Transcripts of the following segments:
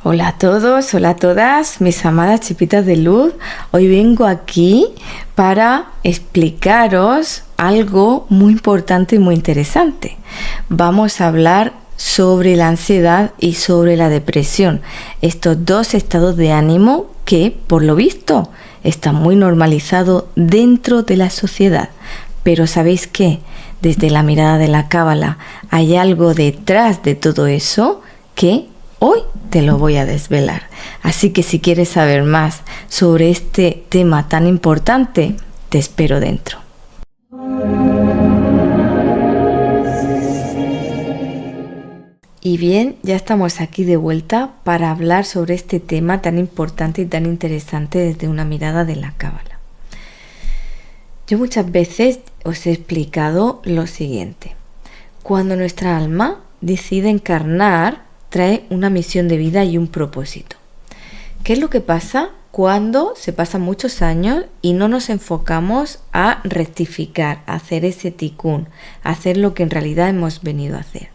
Hola a todos, hola a todas, mis amadas chipitas de luz. Hoy vengo aquí para explicaros algo muy importante y muy interesante. Vamos a hablar sobre la ansiedad y sobre la depresión, estos dos estados de ánimo que, por lo visto, están muy normalizados dentro de la sociedad. Pero ¿sabéis qué? Desde la mirada de la Cábala hay algo detrás de todo eso que hoy te lo voy a desvelar. Así que si quieres saber más sobre este tema tan importante, te espero dentro. Y bien, ya estamos aquí de vuelta para hablar sobre este tema tan importante y tan interesante desde una mirada de la Cábala. Yo muchas veces os he explicado lo siguiente. Cuando nuestra alma decide encarnar, trae una misión de vida y un propósito. ¿Qué es lo que pasa cuando se pasan muchos años y no nos enfocamos a rectificar, a hacer ese tikkun, a hacer lo que en realidad hemos venido a hacer?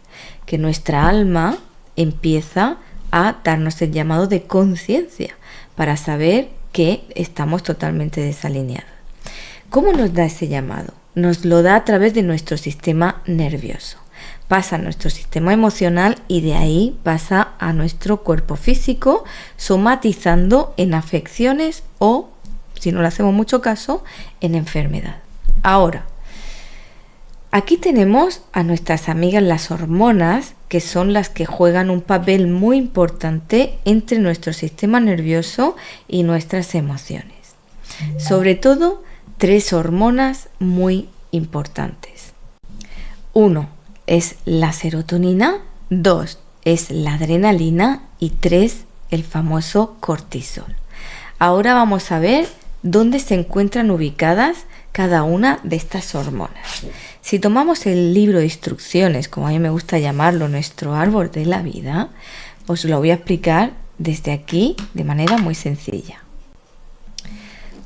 Que nuestra alma empieza a darnos el llamado de conciencia para saber que estamos totalmente desalineados. ¿Cómo nos da ese llamado? Nos lo da a través de nuestro sistema nervioso. Pasa a nuestro sistema emocional y de ahí pasa a nuestro cuerpo físico, somatizando en afecciones o, si no le hacemos mucho caso, en enfermedad. Ahora, aquí tenemos a nuestras amigas las hormonas, que son las que juegan un papel muy importante entre nuestro sistema nervioso y nuestras emociones. Sobre todo, 3 hormonas muy importantes. 1 es la serotonina, 2 es la adrenalina y 3 el famoso cortisol. Ahora vamos a ver dónde se encuentran ubicadas cada una de estas hormonas. Si tomamos el libro de instrucciones, como a mí me gusta llamarlo, nuestro árbol de la vida, os lo voy a explicar desde aquí de manera muy sencilla.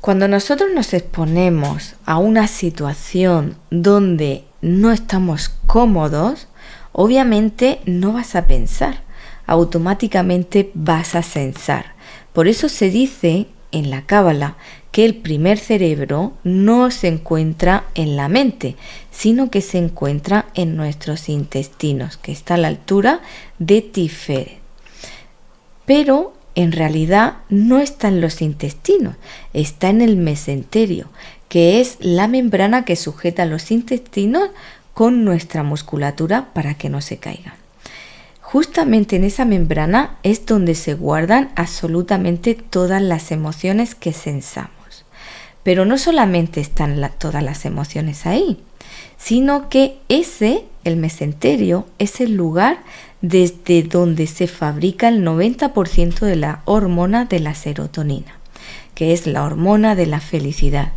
Cuando nosotros nos exponemos a una situación donde no estamos cómodos, obviamente no vas a pensar, automáticamente vas a sensar. Por eso se dice en la Cábala que el primer cerebro no se encuentra en la mente, sino que se encuentra en nuestros intestinos, que está a la altura de Tiferet. Pero en realidad no está en los intestinos, está en el mesenterio, que es la membrana que sujeta los intestinos con nuestra musculatura para que no se caigan. Justamente en esa membrana es donde se guardan absolutamente todas las emociones que sensamos. Pero no solamente están todas las emociones ahí, sino que el mesenterio, es el lugar desde donde se fabrica el 90% de la hormona de la serotonina, que es la hormona de la felicidad.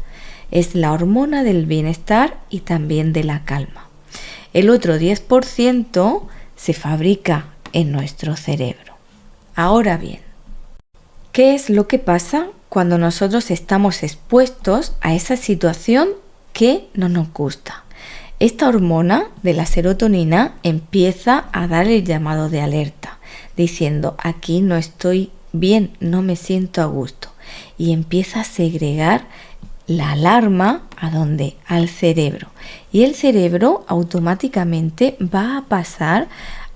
Es la hormona del bienestar y también de la calma. El otro 10% se fabrica en nuestro cerebro. Ahora bien, ¿qué es lo que pasa cuando nosotros estamos expuestos a esa situación que no nos gusta? Esta hormona de la serotonina empieza a dar el llamado de alerta, diciendo aquí no estoy bien, no me siento a gusto, y empieza a segregar la alarma ¿a dónde? Al cerebro, y el cerebro automáticamente va a pasar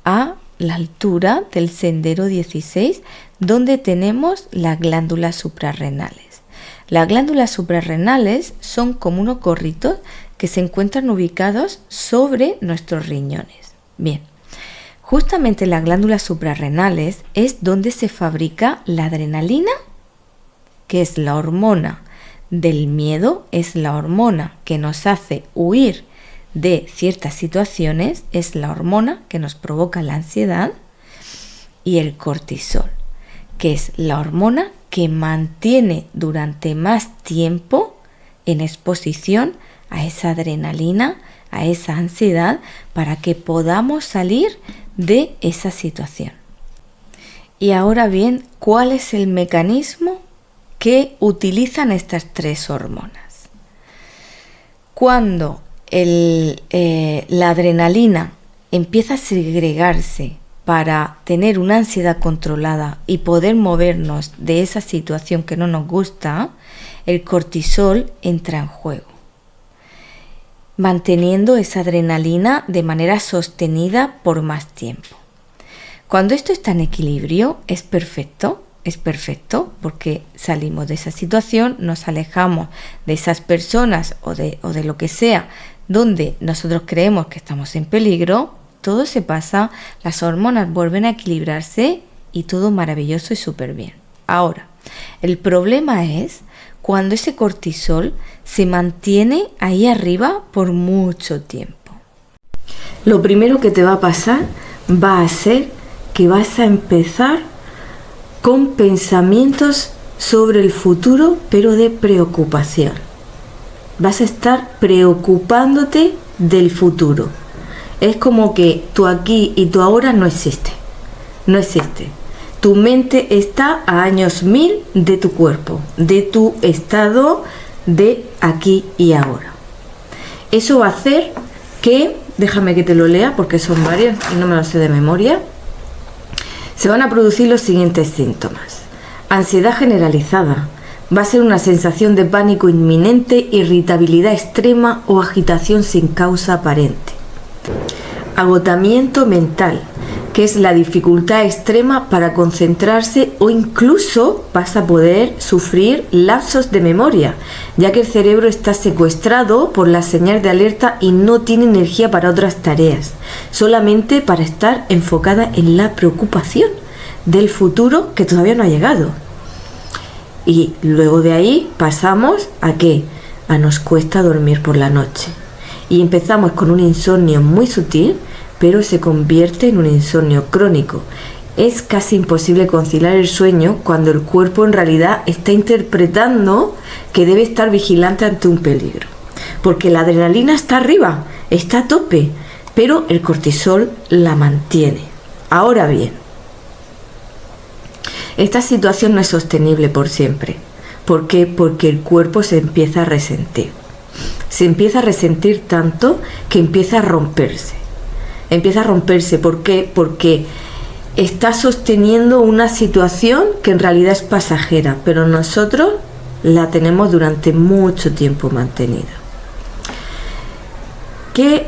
a la altura del sendero 16, donde tenemos las glándulas suprarrenales. Las glándulas suprarrenales son como unos gorritos que se encuentran ubicados sobre nuestros riñones. Bien, justamente las glándulas suprarrenales es donde se fabrica la adrenalina, que es la hormona del miedo, es la hormona que nos hace huir de ciertas situaciones, es la hormona que nos provoca la ansiedad, y el cortisol, que es la hormona que mantiene durante más tiempo en exposición a esa adrenalina, a esa ansiedad, para que podamos salir de esa situación. Y ahora bien, ¿cuál es el mecanismo que utilizan estas 3 hormonas? Cuando la adrenalina empieza a segregarse para tener una ansiedad controlada y poder movernos de esa situación que no nos gusta, el cortisol entra en juego, manteniendo esa adrenalina de manera sostenida por más tiempo. Cuando esto está en equilibrio, es perfecto porque salimos de esa situación, nos alejamos de esas personas o de lo que sea donde nosotros creemos que estamos en peligro, todo se pasa, las hormonas vuelven a equilibrarse y todo maravilloso y súper bien. Ahora, el problema es cuando ese cortisol se mantiene ahí arriba por mucho tiempo. Lo primero que te va a pasar va a ser que vas a empezar con pensamientos sobre el futuro, pero de preocupación. Vas a estar preocupándote del futuro. Es como que tu aquí y tu ahora no existe. No existe. Tu mente está a años 1000 de tu cuerpo, de tu estado de aquí y ahora. Eso va a hacer que, déjame que te lo lea porque son varios y no me lo sé de memoria, se van a producir los siguientes síntomas. Ansiedad generalizada. Va a ser una sensación de pánico inminente, irritabilidad extrema o agitación sin causa aparente. Agotamiento mental, que es la dificultad extrema para concentrarse, o incluso vas a poder sufrir lapsos de memoria, ya que el cerebro está secuestrado por la señal de alerta y no tiene energía para otras tareas, solamente para estar enfocada en la preocupación del futuro que todavía no ha llegado. Y luego de ahí pasamos a ¿qué? A nos cuesta dormir por la noche. Y empezamos con un insomnio muy sutil, pero se convierte en un insomnio crónico. Es casi imposible conciliar el sueño cuando el cuerpo en realidad está interpretando que debe estar vigilante ante un peligro. Porque la adrenalina está arriba, está a tope, pero el cortisol la mantiene. Ahora bien, esta situación no es sostenible por siempre. ¿Por qué? Porque el cuerpo se empieza a resentir. Se empieza a resentir tanto que empieza a romperse. ¿Por qué? Porque está sosteniendo una situación que en realidad es pasajera, pero nosotros la tenemos durante mucho tiempo mantenida.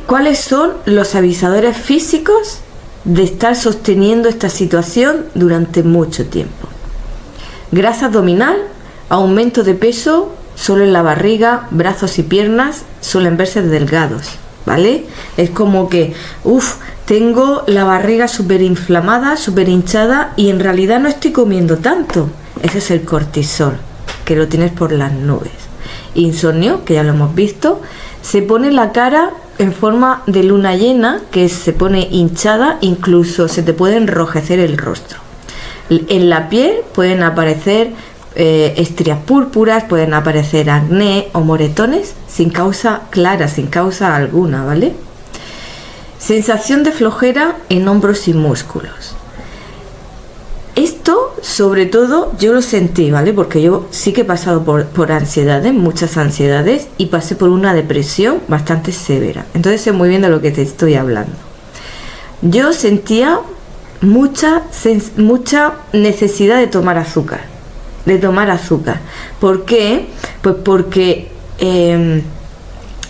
¿Cuáles son los avisadores físicos de estar sosteniendo esta situación durante mucho tiempo? Grasa abdominal, aumento de peso, solo en la barriga, brazos y piernas suelen verse delgados, ¿vale? Es como que, tengo la barriga súper inflamada, súper hinchada y en realidad no estoy comiendo tanto. Ese es el cortisol, que lo tienes por las nubes. Insomnio, que ya lo hemos visto, se pone la cara en forma de luna llena, que se pone hinchada, incluso se te puede enrojecer el rostro. En la piel pueden aparecer estrías púrpuras, pueden aparecer acné o moretones sin causa clara, sin causa alguna, ¿vale? Sensación de flojera en hombros y músculos. Esto, sobre todo, yo lo sentí, ¿vale? Porque yo sí que he pasado por ansiedades, muchas ansiedades, y pasé por una depresión bastante severa. Entonces sé muy bien de lo que te estoy hablando. Yo sentía mucha necesidad de tomar azúcar. ¿Por qué? Pues porque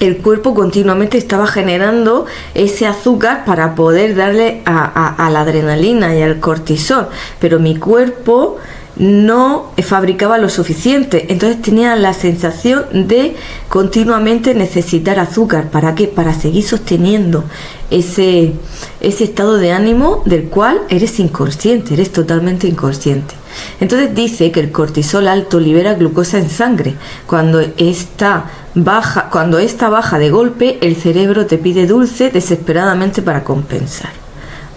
el cuerpo continuamente estaba generando ese azúcar para poder darle a la adrenalina y al cortisol, pero mi cuerpo no fabricaba lo suficiente, entonces tenía la sensación de continuamente necesitar azúcar. ¿Para qué? Para seguir sosteniendo ese estado de ánimo del cual eres inconsciente, eres totalmente inconsciente. Entonces dice que el cortisol alto libera glucosa en sangre. Cuando esta baja de golpe, el cerebro te pide dulce desesperadamente para compensar,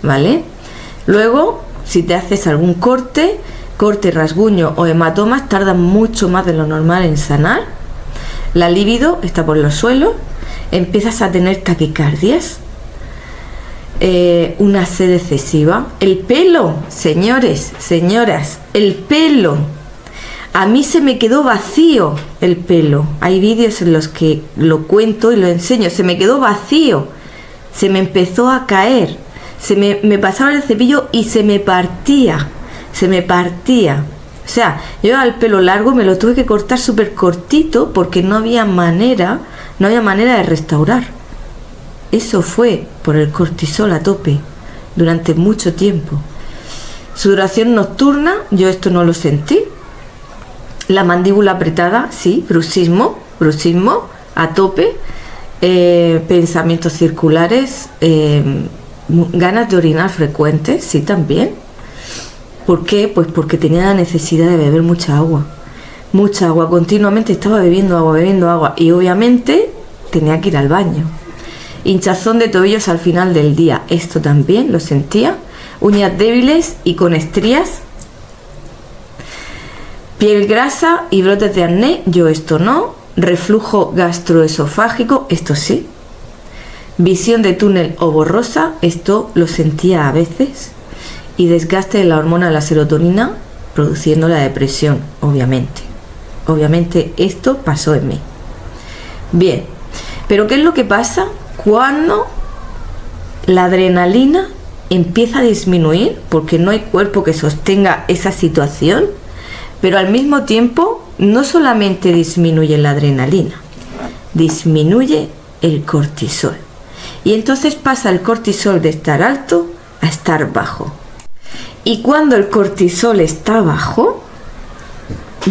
¿vale? Luego, si te haces algún corte, rasguño o hematomas, tardan mucho más de lo normal en sanar. La libido está por los suelos, empiezas a tener taquicardias, una sed excesiva. El pelo, señores, señoras, el pelo. A mí se me quedó vacío el pelo. Hay vídeos en los que lo cuento y lo enseño. Se me quedó vacío. Se me empezó a caer. me pasaba el cepillo y se me partía. O sea, yo al pelo largo me lo tuve que cortar súper cortito porque no había manera de restaurar. Eso fue por el cortisol a tope durante mucho tiempo. Sudoración nocturna, yo esto no lo sentí. La mandíbula apretada, sí, bruxismo a tope. Pensamientos circulares, ganas de orinar frecuentes, sí, también. ¿Por qué? Pues porque tenía la necesidad de beber mucha agua, continuamente estaba bebiendo agua y obviamente tenía que ir al baño. Hinchazón de tobillos al final del día, esto también lo sentía. Uñas débiles y con estrías. Piel grasa y brotes de acné, yo esto no. Reflujo gastroesofágico, esto sí. Visión de túnel o borrosa, esto lo sentía a veces. Y desgaste de la hormona de la serotonina, produciendo la depresión, obviamente. Obviamente esto pasó en mí. Bien, pero ¿qué es lo que pasa cuando la adrenalina empieza a disminuir? Porque no hay cuerpo que sostenga esa situación, pero al mismo tiempo no solamente disminuye la adrenalina, disminuye el cortisol. Y entonces pasa el cortisol de estar alto a estar bajo. Y cuando el cortisol está bajo,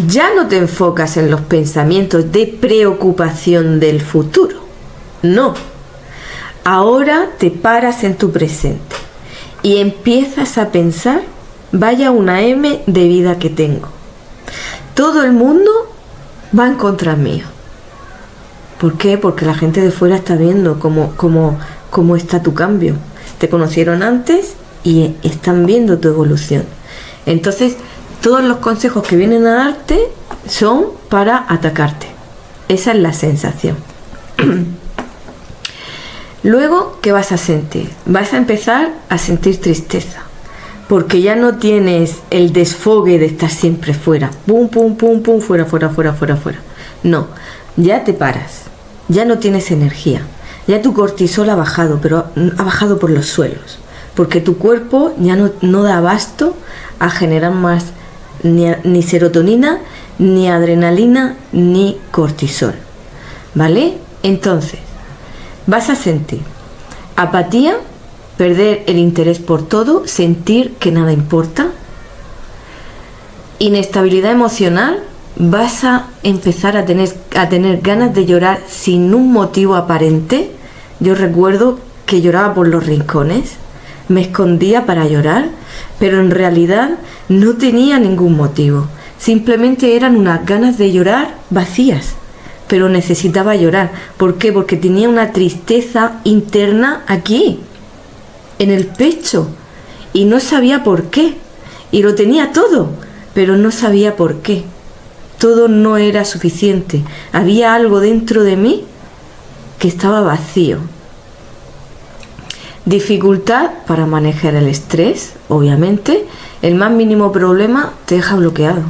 ya no te enfocas en los pensamientos de preocupación del futuro. No. Ahora te paras en tu presente y empiezas a pensar, vaya una M de vida que tengo. Todo el mundo va en contra mío. ¿Por qué? Porque la gente de fuera está viendo cómo está tu cambio. Te conocieron antes y están viendo tu evolución. Entonces, todos los consejos que vienen a darte son para atacarte. Esa es la sensación. Luego, ¿qué vas a sentir? Vas a empezar a sentir tristeza. Porque ya no tienes el desfogue de estar siempre fuera. Pum, pum, pum, pum, fuera. No, ya te paras. Ya no tienes energía. Ya tu cortisol ha bajado, pero ha bajado por los suelos. Porque tu cuerpo ya no da abasto a generar más ni serotonina, ni adrenalina, ni cortisol. ¿Vale? Entonces, vas a sentir apatía, perder el interés por todo, sentir que nada importa, inestabilidad emocional, vas a empezar a tener ganas de llorar sin un motivo aparente. Yo recuerdo que lloraba por los rincones, me escondía para llorar, pero en realidad no tenía ningún motivo, simplemente eran unas ganas de llorar vacías, pero necesitaba llorar. ¿Por qué? Porque tenía una tristeza interna aquí, en el pecho, y no sabía por qué, y lo tenía todo, pero no sabía por qué. Todo no era suficiente, había algo dentro de mí que estaba vacío. Dificultad para manejar el estrés, obviamente. El más mínimo problema te deja bloqueado.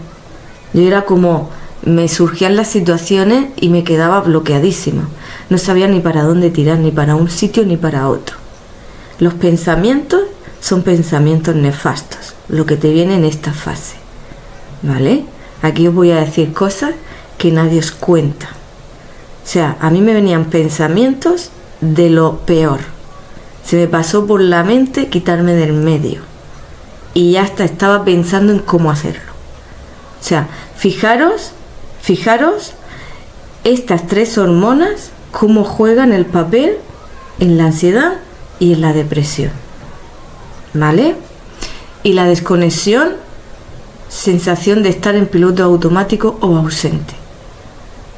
Yo era como, me surgían las situaciones y me quedaba bloqueadísima. No sabía ni para dónde tirar, ni para un sitio ni para otro. Los pensamientos son pensamientos nefastos, lo que te viene en esta fase. ¿Vale? Aquí os voy a decir cosas que nadie os cuenta. O sea, a mí me venían pensamientos de lo peor. Se me pasó por la mente quitarme del medio. Y ya hasta estaba pensando en cómo hacerlo. O sea, fijaros estas tres hormonas, cómo juegan el papel en la ansiedad y en la depresión. ¿Vale? Y la desconexión, sensación de estar en piloto automático o ausente.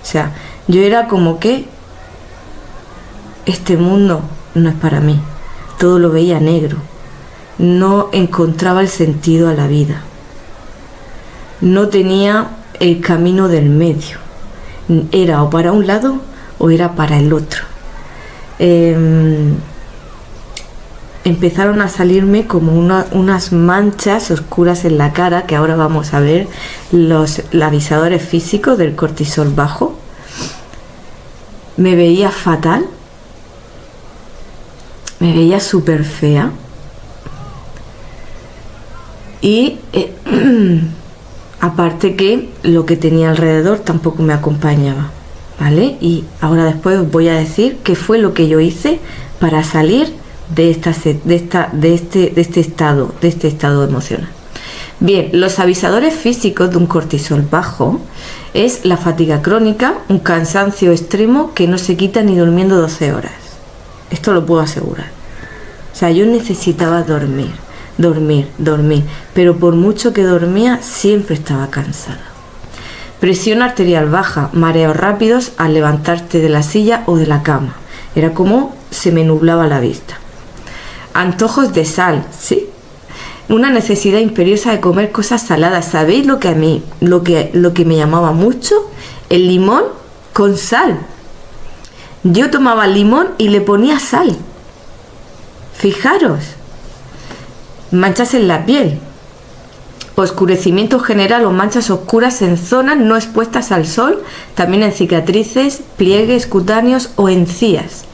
O sea, yo era como que este mundo no es para mí. Todo lo veía negro. No encontraba el sentido a la vida. No tenía el camino del medio. Era o para un lado o era para el otro. Empezaron a salirme como unas manchas oscuras en la cara, que ahora vamos a ver los avisadores físicos del cortisol bajo. Me veía fatal, me veía súper fea, Y aparte que lo que tenía alrededor tampoco me acompañaba, ¿vale? Y ahora después os voy a decir qué fue lo que yo hice para salir de este estado emocional. Bien, los avisadores físicos de un cortisol bajo es la fatiga crónica, un cansancio extremo que no se quita ni durmiendo 12 horas. Esto lo puedo asegurar. O sea, yo necesitaba dormir, pero por mucho que dormía siempre estaba cansada. Presión arterial baja, mareos rápidos al levantarte de la silla o de la cama. Era como se me nublaba la vista. Antojos de sal, ¿sí? Una necesidad imperiosa de comer cosas saladas. ¿Sabéis lo que a mí, lo que me llamaba mucho? El limón con sal. Yo tomaba limón y le ponía sal. Fijaros. Manchas en la piel. Oscurecimiento general o manchas oscuras en zonas no expuestas al sol, también en cicatrices, pliegues cutáneos o encías.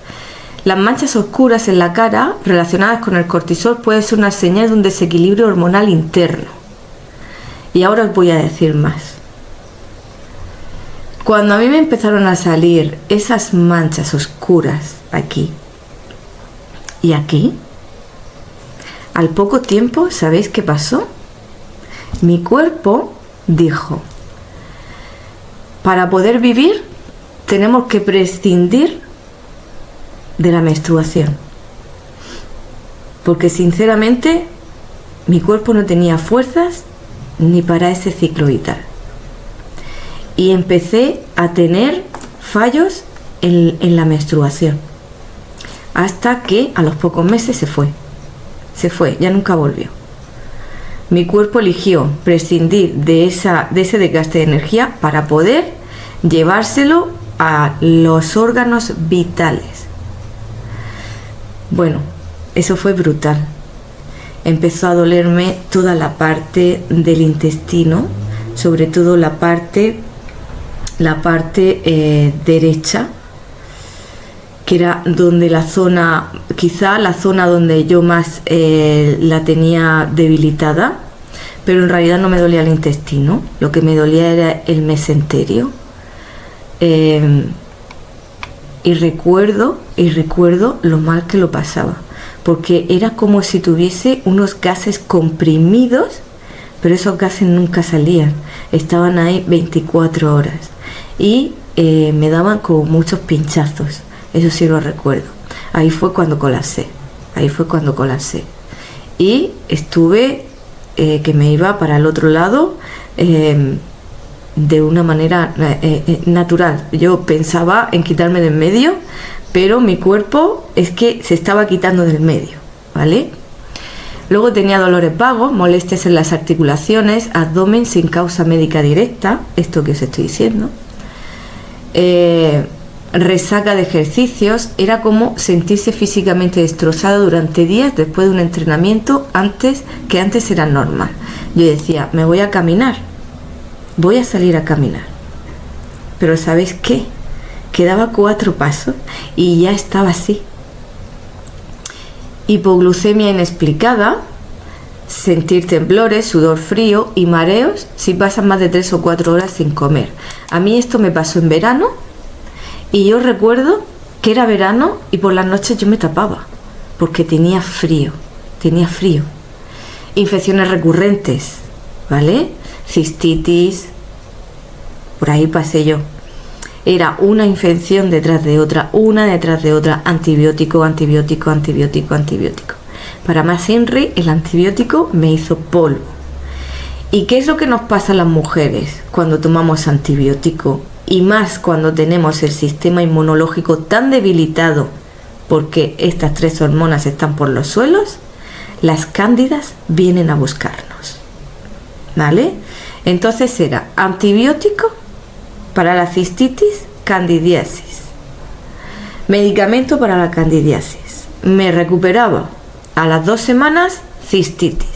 Las manchas oscuras en la cara relacionadas con el cortisol pueden ser una señal de un desequilibrio hormonal interno. Y ahora os voy a decir más. Cuando a mí me empezaron a salir esas manchas oscuras aquí y aquí, al poco tiempo, ¿sabéis qué pasó? Mi cuerpo dijo, para poder vivir tenemos que prescindir de la menstruación, porque sinceramente mi cuerpo no tenía fuerzas ni para ese ciclo vital, y empecé a tener fallos en la menstruación, hasta que a los pocos meses se fue, ya nunca volvió. Mi cuerpo eligió prescindir de ese desgaste de energía para poder llevárselo a los órganos vitales. Bueno, eso fue brutal. Empezó a dolerme toda la parte del intestino, sobre todo la parte derecha, que era donde quizá la zona donde yo más la tenía debilitada, pero en realidad no me dolía el intestino, lo que me dolía era el mesenterio. Y recuerdo lo mal que lo pasaba, porque era como si tuviese unos gases comprimidos, pero esos gases nunca salían, estaban ahí 24 horas y me daban como muchos pinchazos, eso sí lo recuerdo. Ahí fue cuando colapsé, y estuve que me iba para el otro lado de una manera natural. Yo pensaba en quitarme de en medio, pero mi cuerpo es que se estaba quitando del medio, ¿vale? Luego tenía dolores vagos, molestias en las articulaciones, abdomen sin causa médica directa, esto que os estoy diciendo, resaca de ejercicios, era como sentirse físicamente destrozado durante días después de un entrenamiento que antes era normal. Yo decía, me voy a caminar, voy a salir a caminar, pero ¿sabéis qué? Quedaba 4 pasos y ya estaba así. Hipoglucemia inexplicada, sentir temblores, sudor frío y mareos si pasan más de 3 o 4 horas sin comer. A mí esto me pasó en verano y yo recuerdo que era verano y por las noches yo me tapaba porque tenía frío. Infecciones recurrentes, ¿vale? Cistitis, por ahí pasé yo. Era una infección detrás de otra, antibiótico. Para más INRI, el antibiótico me hizo polvo. ¿Y qué es lo que nos pasa a las mujeres cuando tomamos antibiótico? Y más cuando tenemos el sistema inmunológico tan debilitado porque estas 3 hormonas están por los suelos, las cándidas vienen a buscarnos, ¿vale? Entonces era antibiótico para la cistitis, candidiasis, medicamento para la candidiasis, me recuperaba a las 2 semanas cistitis,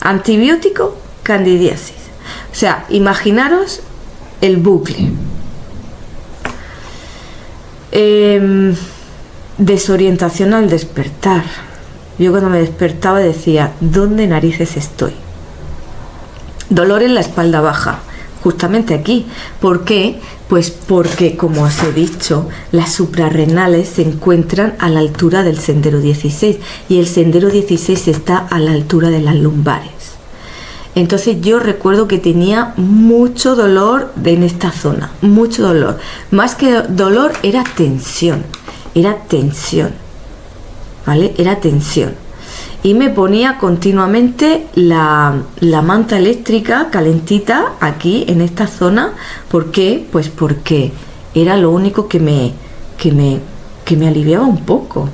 antibiótico, candidiasis. O sea, imaginaros el bucle. Desorientación al despertar. Yo cuando me despertaba decía, ¿dónde narices estoy? Dolor en la espalda baja, justamente aquí. ¿Por qué? Pues porque, como os he dicho, las suprarrenales se encuentran a la altura del sendero 16 y el sendero 16 está a la altura de las lumbares. Entonces yo recuerdo que tenía mucho dolor en esta zona, mucho dolor. Más que dolor era tensión, ¿vale? Era tensión. Y me ponía continuamente la manta eléctrica calentita aquí en esta zona. ¿Por qué? Pues porque era lo único que me aliviaba un poco.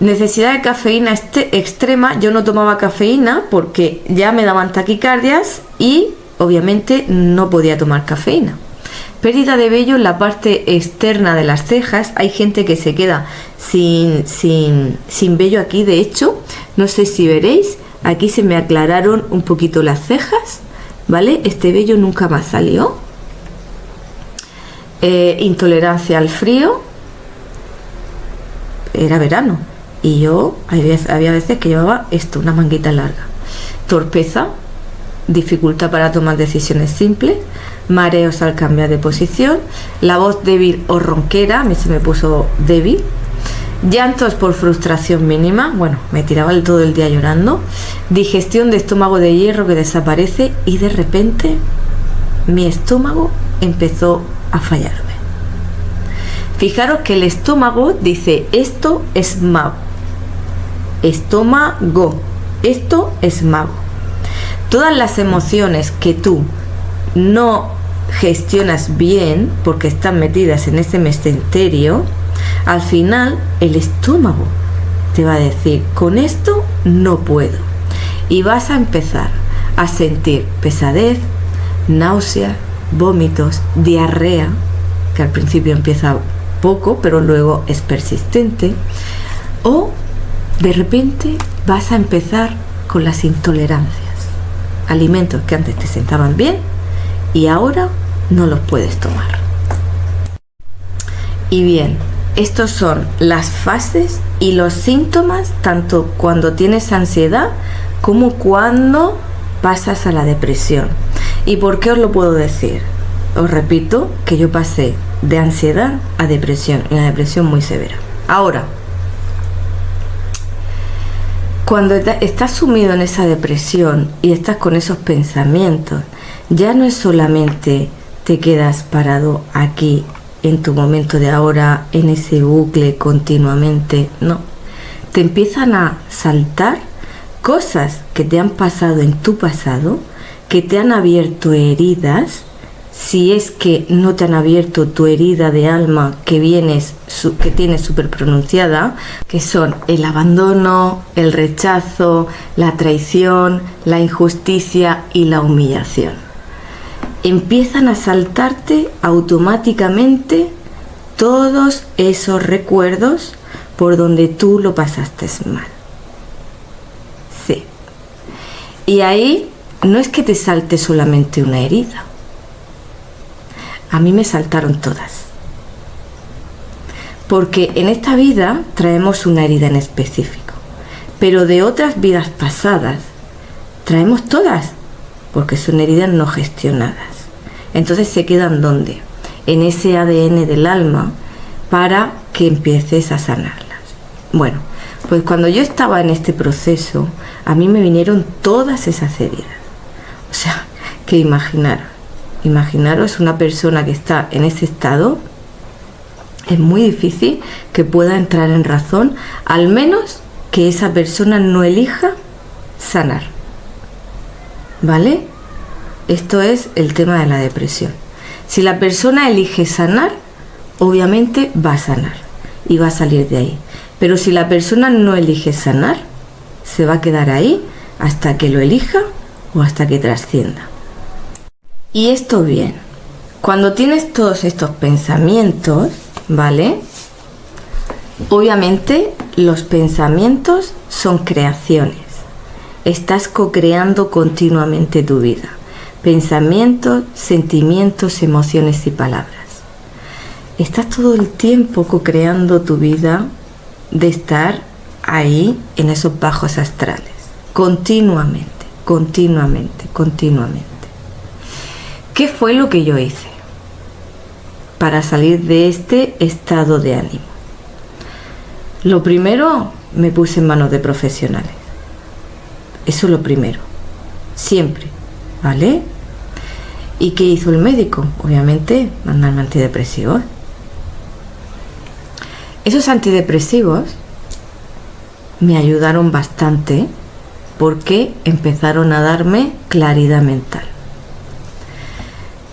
Necesidad de cafeína extrema. Yo no tomaba cafeína porque ya me daban taquicardias y obviamente no podía tomar cafeína. Pérdida de vello en la parte externa de las cejas. Hay gente que se queda sin vello aquí. De hecho, no sé si veréis, aquí se me aclararon un poquito las cejas, ¿vale? Este vello nunca más salió. Intolerancia al frío. Era verano y yo había veces que llevaba esto, una manguita larga. Torpeza, dificultad para tomar decisiones simples, mareos al cambiar de posición, la voz débil o ronquera, a mí se me puso débil, llantos por frustración mínima, bueno, me tiraba todo el día llorando, digestión de estómago de hierro que desaparece y de repente mi estómago empezó a fallarme. Fijaros que el estómago dice, esto es mago. Estómago, esto es mago. Todas las emociones que tú no gestionas bien porque están metidas en ese mesenterio, al final el estómago te va a decir, con esto no puedo. Y vas a empezar a sentir pesadez, náusea, vómitos, diarrea, que al principio empieza poco, pero luego es persistente, o de repente vas a empezar con las intolerancias. Alimentos que antes te sentaban bien y ahora no los puedes tomar. Y bien, estos son las fases y los síntomas tanto cuando tienes ansiedad como cuando pasas a la depresión. ¿Y por qué os lo puedo decir? Os repito que yo pasé de ansiedad a depresión, y una depresión muy severa. Ahora, cuando estás sumido en esa depresión y estás con esos pensamientos, ya no es solamente te quedas parado aquí en tu momento de ahora, en ese bucle continuamente, no. Te empiezan a saltar cosas que te han pasado en tu pasado, que te han abierto heridas. Si es que no te han abierto tu herida de alma que tienes súper pronunciada, que son el abandono, el rechazo, la traición, la injusticia y la humillación. Empiezan a saltarte automáticamente todos esos recuerdos por donde tú lo pasaste mal. Sí. Y ahí no es que te salte solamente una herida. A mí me saltaron todas. Porque en esta vida traemos una herida en específico. Pero de otras vidas pasadas traemos todas. Porque son heridas no gestionadas. Entonces se quedan ¿dónde? En ese ADN del alma para que empieces a sanarlas. Bueno, pues cuando yo estaba en este proceso, a mí me vinieron todas esas heridas. O sea, que imaginaros una persona que está en ese estado, es muy difícil que pueda entrar en razón, al menos que esa persona no elija sanar. ¿Vale? Esto es el tema de la depresión. Si la persona elige sanar, obviamente va a sanar y va a salir de ahí. Pero si la persona no elige sanar, se va a quedar ahí hasta que lo elija o hasta que trascienda. Y esto bien, cuando tienes todos estos pensamientos, ¿vale? Obviamente los pensamientos son creaciones. Estás co-creando continuamente tu vida. Pensamientos, sentimientos, emociones y palabras. Estás todo el tiempo co-creando tu vida de estar ahí en esos bajos astrales. Continuamente. continuamente, continuamente. ¿Qué fue lo que yo hice para salir de este estado de ánimo? Lo primero, me puse en manos de profesionales. Eso es lo primero, siempre, ¿vale? ¿Y qué hizo el médico? Obviamente, mandarme antidepresivos. Esos antidepresivos me ayudaron bastante porque empezaron a darme claridad mental.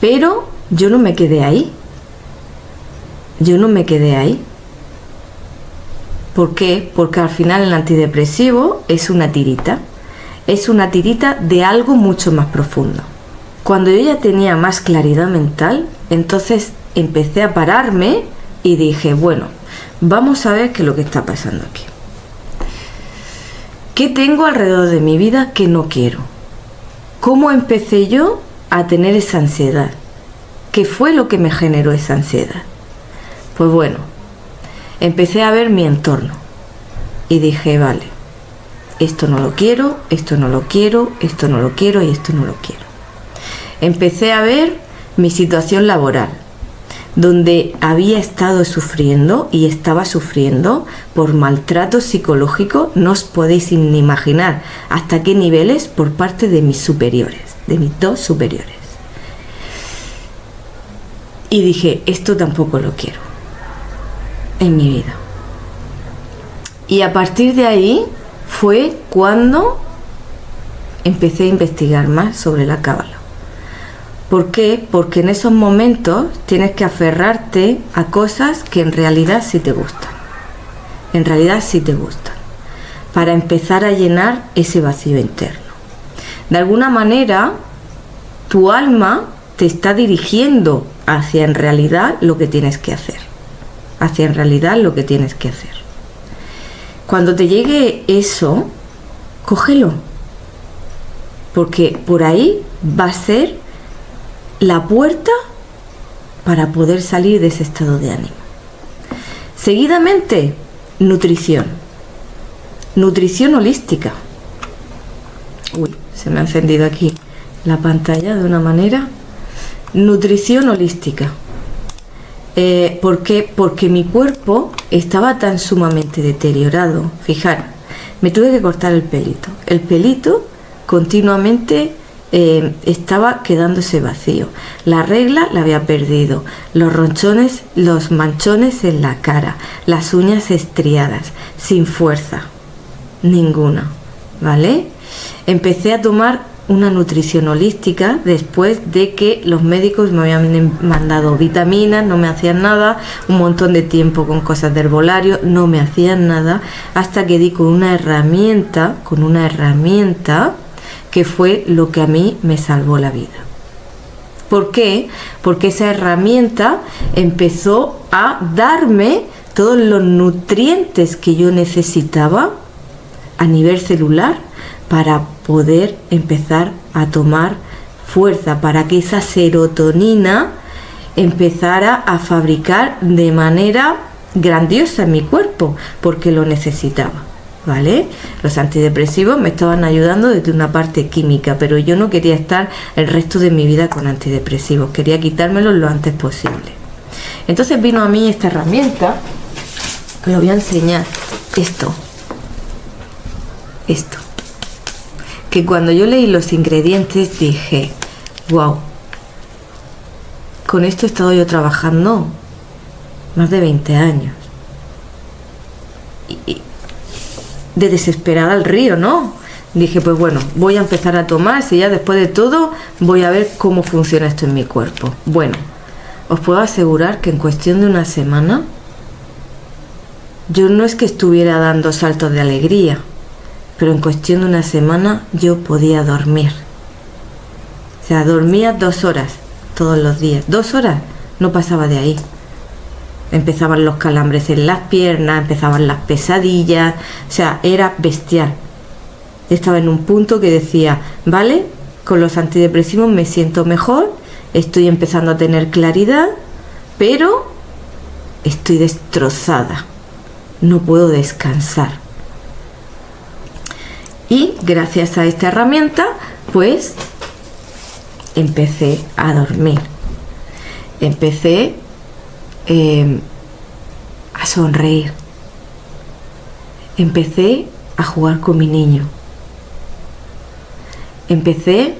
Pero yo no me quedé ahí. ¿Por qué? Porque al final el antidepresivo es una tirita. Es una tirita de algo mucho más profundo. Cuando yo ya tenía más claridad mental, entonces empecé a pararme y dije, bueno, vamos a ver qué es lo que está pasando aquí. ¿Qué tengo alrededor de mi vida que no quiero? ¿Cómo empecé yo a tener esa ansiedad? ¿Qué fue lo que me generó esa ansiedad? Pues bueno, empecé a ver mi entorno y dije, vale, esto no lo quiero, esto no lo quiero, esto no lo quiero y esto no lo quiero. Empecé a ver mi situación laboral, donde había estado sufriendo y estaba sufriendo por maltrato psicológico, no os podéis ni imaginar hasta qué niveles por parte de mis superiores, de mis dos superiores. Y dije, esto tampoco lo quiero en mi vida. Y a partir de ahí fue cuando empecé a investigar más sobre la cábala. ¿Por qué? Porque en esos momentos tienes que aferrarte a cosas que en realidad sí te gustan. En realidad sí te gustan. Para empezar a llenar ese vacío interno. De alguna manera, tu alma te está dirigiendo hacia en realidad lo que tienes que hacer. Hacia en realidad lo que tienes que hacer. Cuando te llegue eso, cógelo. Porque por ahí va a ser la puerta para poder salir de ese estado de ánimo. Seguidamente, nutrición. Nutrición holística. Uy, se me ha encendido aquí la pantalla de una manera. Nutrición holística. ¿Por qué? Porque mi cuerpo estaba tan sumamente deteriorado. Fijaros, me tuve que cortar el pelito. El pelito continuamente estaba quedándose vacío. La regla la había perdido. Los ronchones, los manchones en la cara. Las uñas estriadas. Sin fuerza. Ninguna. ¿Vale? Empecé a tomar una nutrición holística después de que los médicos me habían mandado vitaminas, no me hacían nada, un montón de tiempo con cosas de herbolario, no me hacían nada, hasta que di con una herramienta que fue lo que a mí me salvó la vida. ¿Por qué? Porque esa herramienta empezó a darme todos los nutrientes que yo necesitaba a nivel celular para poder empezar a tomar fuerza, para que esa serotonina empezara a fabricar de manera grandiosa en mi cuerpo, porque lo necesitaba, ¿vale? Los antidepresivos me estaban ayudando desde una parte química, pero yo no quería estar el resto de mi vida con antidepresivos, quería quitármelos lo antes posible. Entonces vino a mí esta herramienta, que lo voy a enseñar, esto, que cuando yo leí los ingredientes dije, wow, con esto he estado yo trabajando más de 20 años. Y de desesperada al río, ¿no? Dije, pues bueno, voy a empezar a tomar, si ya después de todo voy a ver cómo funciona esto en mi cuerpo. Bueno, os puedo asegurar que en cuestión de una semana, yo no es que estuviera dando saltos de alegría, pero en cuestión de una semana yo podía dormir. O sea, dormía 2 horas todos los días. 2 horas, no pasaba de ahí. Empezaban los calambres en las piernas, empezaban las pesadillas, o sea, era bestial. Estaba en un punto que decía, vale, con los antidepresivos me siento mejor, estoy empezando a tener claridad, pero estoy destrozada, no puedo descansar. Y gracias a esta herramienta, pues empecé a dormir. Empecé a sonreír. Empecé a jugar con mi niño. Empecé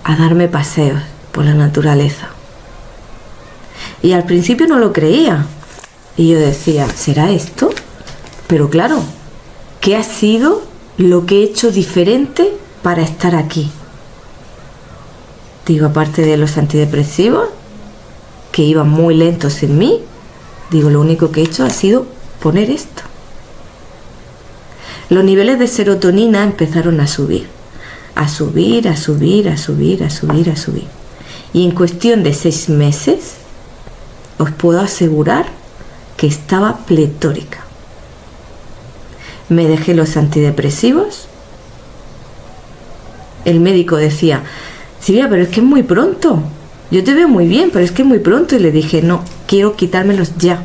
a darme paseos por la naturaleza. Y al principio no lo creía. Y yo decía, ¿será esto? Pero claro, ¿qué ha sido lo que he hecho diferente para estar aquí? Digo, aparte de los antidepresivos, que iban muy lentos en mí, digo, lo único que he hecho ha sido poner esto. Los niveles de serotonina empezaron a subir. A subir, a subir, a subir, a subir, a subir. Y en cuestión de 6 meses, os puedo asegurar que estaba pletórica. Me dejé los antidepresivos. El médico decía, Silvia, pero es que es muy pronto. Yo te veo muy bien, pero es que es muy pronto. Y le dije, no, quiero quitármelos ya.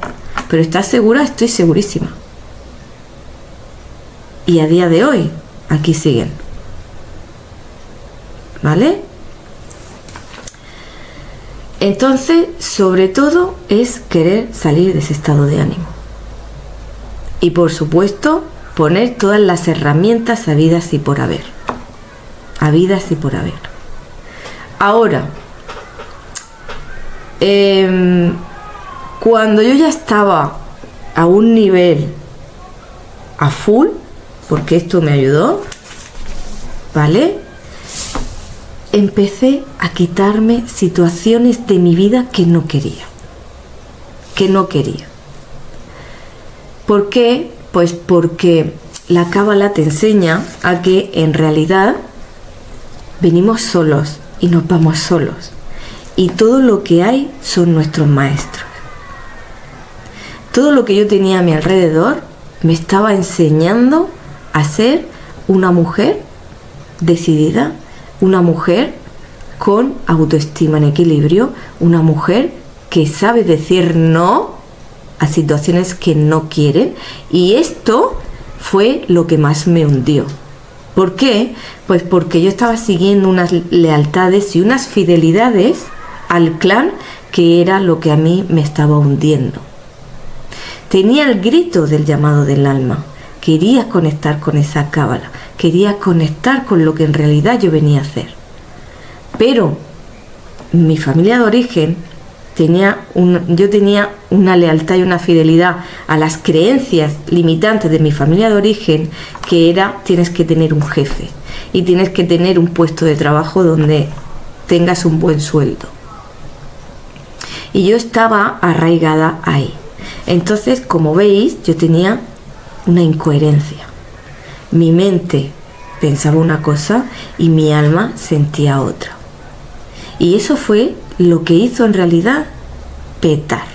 ¿Pero estás segura? Estoy segurísima. Y a día de hoy, aquí siguen. ¿Vale? Entonces, sobre todo, es querer salir de ese estado de ánimo. Y por supuesto, poner todas las herramientas habidas y por haber. Habidas y por haber. Ahora, cuando yo ya estaba a un nivel a full, porque esto me ayudó, ¿vale? Empecé a quitarme situaciones de mi vida que no quería. ¿Por qué? Pues porque la Cábala te enseña a que en realidad venimos solos y nos vamos solos. Y todo lo que hay son nuestros maestros. Todo lo que yo tenía a mi alrededor me estaba enseñando a ser una mujer decidida, una mujer con autoestima en equilibrio, una mujer que sabe decir no a situaciones que no quieren, y esto fue lo que más me hundió. ¿Por qué? Pues porque yo estaba siguiendo unas lealtades y unas fidelidades al clan que era lo que a mí me estaba hundiendo. Tenía el grito del llamado del alma. Quería conectar con esa Cábala, quería conectar con lo que en realidad yo venía a hacer. Pero mi familia de origen yo tenía una lealtad y una fidelidad a las creencias limitantes de mi familia de origen, que era, tienes que tener un jefe y tienes que tener un puesto de trabajo donde tengas un buen sueldo. Y yo estaba arraigada ahí. Entonces, como veis, yo tenía una incoherencia. Mi mente pensaba una cosa y mi alma sentía otra. Y eso fue lo que hizo en realidad petar.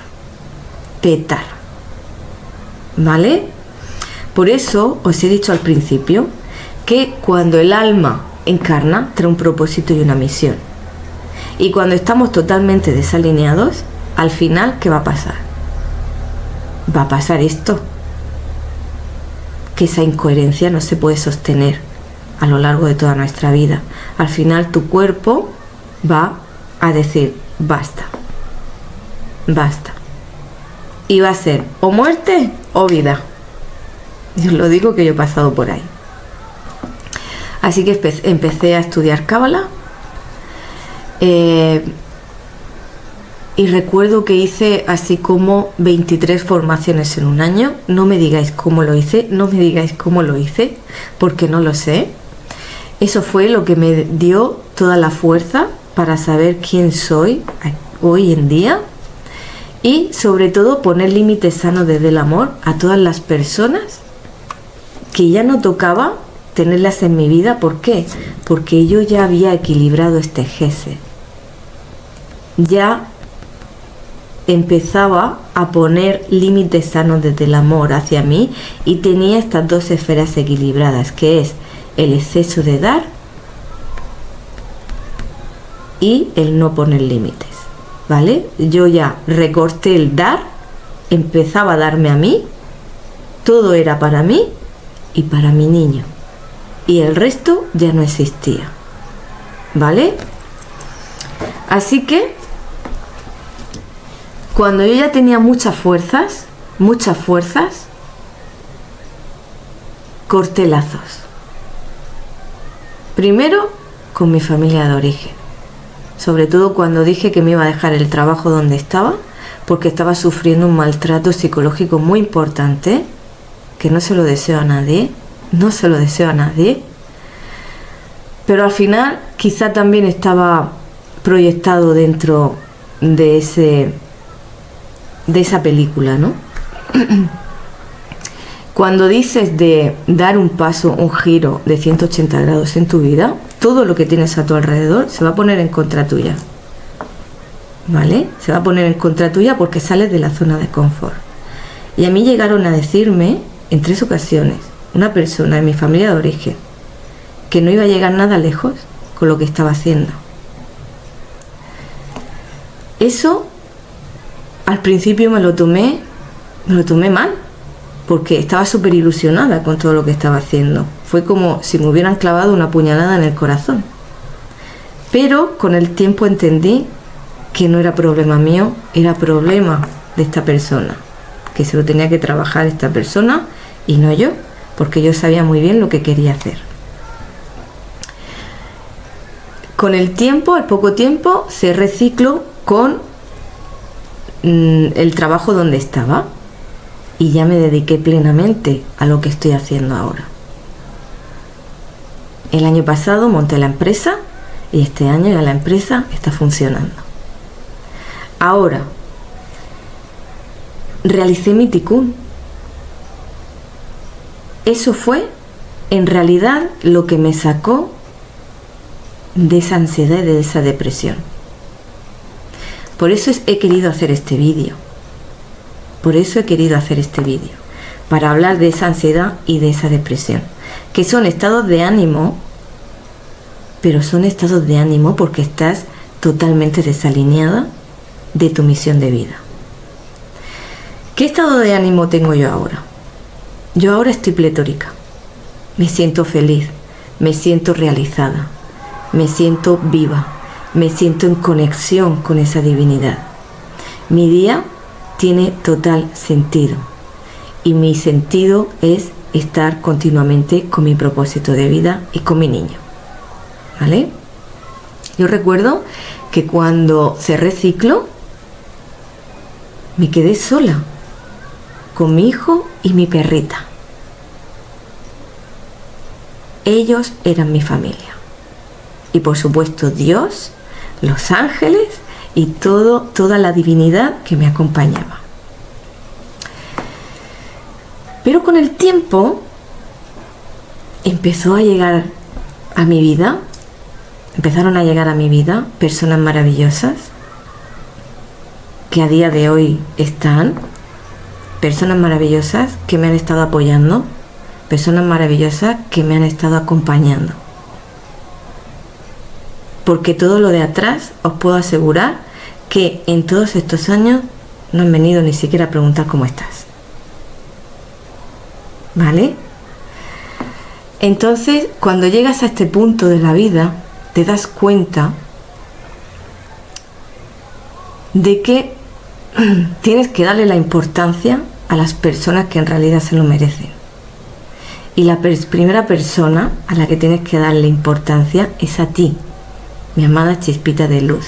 ¿Vale? Por eso os he dicho al principio que cuando el alma encarna, trae un propósito y una misión. Y cuando estamos totalmente desalineados, al final, ¿qué va a pasar? Va a pasar esto. Que esa incoherencia no se puede sostener a lo largo de toda nuestra vida. Al final tu cuerpo va a decir basta. Y va a ser o muerte o vida. Yo os lo digo que yo he pasado por ahí. Así que empecé a estudiar Cábala. Y recuerdo que hice así como 23 formaciones en un año. No me digáis cómo lo hice, porque no lo sé. Eso fue lo que me dio toda la fuerza para saber quién soy hoy en día. Y sobre todo poner límites sanos desde el amor a todas las personas que ya no tocaba tenerlas en mi vida. ¿Por qué? Porque yo ya había equilibrado este GESE. Ya empezaba a poner límites sanos desde el amor hacia mí y tenía estas dos esferas equilibradas, que es el exceso de dar y el no poner límites, ¿vale? Yo ya recorté el dar, empezaba a darme a mí, todo era para mí y para mi niño. y el resto ya no existía. ¿Vale? Así que cuando yo ya tenía muchas fuerzas, corté lazos. Primero con mi familia de origen, sobre todo cuando dije que me iba a dejar el trabajo donde estaba, porque estaba sufriendo un maltrato psicológico muy importante, que no se lo deseo a nadie, pero al final quizá también estaba proyectado dentro de esa película, ¿no? Cuando dices de dar un paso, un giro de 180 grados en tu vida, todo lo que tienes a tu alrededor se va a poner en contra tuya. ¿Vale? Se va a poner en contra tuya porque sales de la zona de confort. Y a mí llegaron a decirme en 3 ocasiones, una persona de mi familia de origen, que no iba a llegar nada lejos con lo que estaba haciendo. Eso al principio me lo tomé mal, porque estaba súper ilusionada con todo lo que estaba haciendo. Fue como si me hubieran clavado una puñalada en el corazón. Pero con el tiempo entendí que no era problema mío, era problema de esta persona, que se lo tenía que trabajar esta persona y no yo, porque yo sabía muy bien lo que quería hacer. Con el tiempo, al poco tiempo, se recicló con el trabajo donde estaba y ya me dediqué plenamente a lo que estoy haciendo ahora. El año pasado monté la empresa y este año ya la empresa está funcionando. Ahora, realicé mi Tikkun. Eso fue en realidad lo que me sacó de esa ansiedad y de esa depresión. Por eso he querido hacer este vídeo. Para hablar de esa ansiedad y de esa depresión. Que son estados de ánimo, pero son estados de ánimo porque estás totalmente desalineada de tu misión de vida. ¿Qué estado de ánimo tengo yo ahora? Yo ahora estoy pletórica. Me siento feliz, me siento realizada, me siento viva, me siento en conexión con esa divinidad. Mi día tiene total sentido y mi sentido es estar continuamente con mi propósito de vida y con mi niño. ¿Vale? Yo recuerdo que cuando cerré ciclo me quedé sola con mi hijo y mi perrita. Ellos eran mi familia. Y por supuesto Dios, los ángeles y toda la divinidad que me acompañaba. Pero con el tiempo empezaron a llegar a mi vida personas maravillosas que a día de hoy están, personas maravillosas que me han estado apoyando, personas maravillosas que me han estado acompañando. Porque todo lo de atrás os puedo asegurar que en todos estos años no han venido ni siquiera a preguntar cómo estás. ¿Vale? Entonces, cuando llegas a este punto de la vida, te das cuenta de que tienes que darle la importancia a las personas que en realidad se lo merecen. Y la primera persona a la que tienes que darle importancia es a ti, mi amada chispita de luz.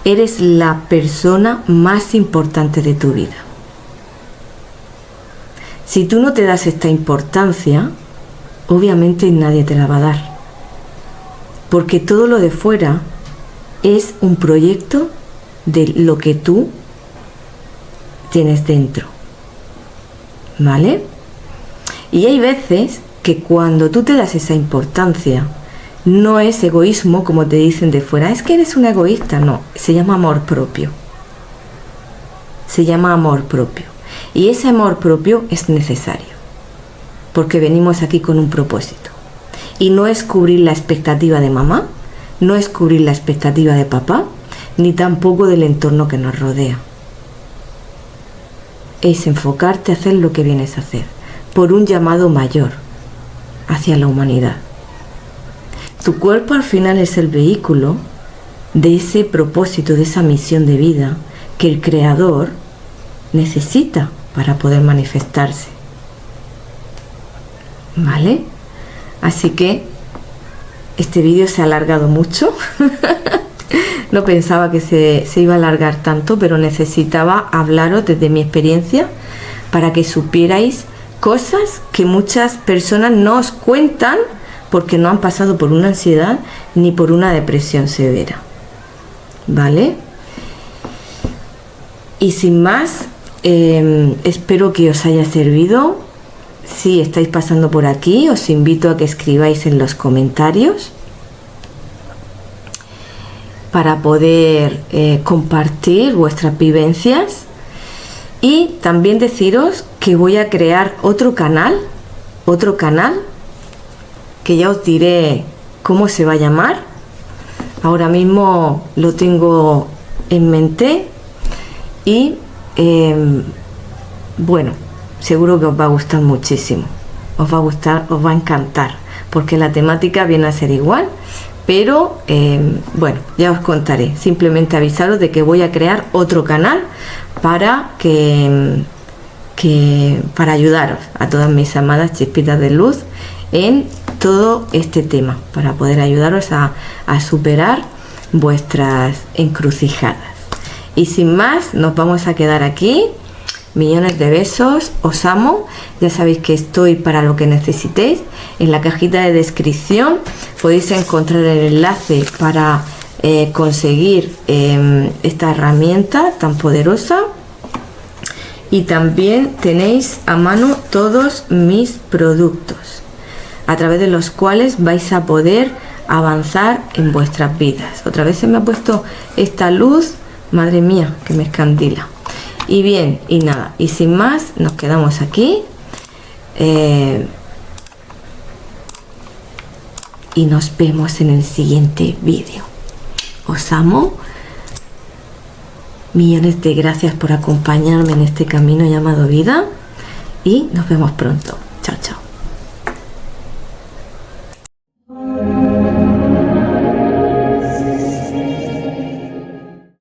Eres la persona más importante de tu vida. Si tú no te das esta importancia, obviamente nadie te la va a dar. Porque todo lo de fuera es un proyecto de lo que tú tienes dentro. ¿Vale? Y hay veces que cuando tú te das esa importancia, no es egoísmo como te dicen de fuera, es que eres un egoísta, no, se llama amor propio. Se llama amor propio. Y ese amor propio es necesario, porque venimos aquí con un propósito. Y no es cubrir la expectativa de mamá, no es cubrir la expectativa de papá, ni tampoco del entorno que nos rodea. Es enfocarte a hacer lo que vienes a hacer, por un llamado mayor. hacia la humanidad. Tu cuerpo al final es el vehículo de ese propósito, de esa misión de vida que el Creador necesita para poder manifestarse. ¿Vale? Así que este vídeo se ha alargado mucho. No pensaba que se iba a alargar tanto, pero necesitaba hablaros desde mi experiencia para que supierais cosas que muchas personas no os cuentan porque no han pasado por una ansiedad ni por una depresión severa. ¿Vale? Y sin más, espero que os haya servido. Si estáis pasando por aquí, os invito a que escribáis en los comentarios para poder compartir vuestras vivencias, y también deciros que voy a crear otro canal que ya os diré cómo se va a llamar. Ahora mismo lo tengo en mente y bueno, seguro que os va a gustar muchísimo, os va a gustar, os va a encantar, porque la temática viene a ser igual. Pero bueno, ya os contaré. Simplemente avisaros de que voy a crear otro canal para para ayudaros a todas mis amadas chispitas de luz en todo este tema, para poder ayudaros a superar vuestras encrucijadas. Y sin más, nos vamos a quedar aquí. Millones de besos, os amo. Ya sabéis que estoy para lo que necesitéis. En la cajita de descripción podéis encontrar el enlace para conseguir esta herramienta tan poderosa, y también tenéis a mano todos mis productos a través de los cuales vais a poder avanzar en vuestras vidas. Otra vez se me ha puesto esta luz, madre mía, que me escandila. Y bien, y nada, y sin más, nos quedamos aquí y nos vemos en el siguiente vídeo. Os amo. Millones de gracias por acompañarme en este camino llamado vida, y nos vemos pronto. Chao, chao.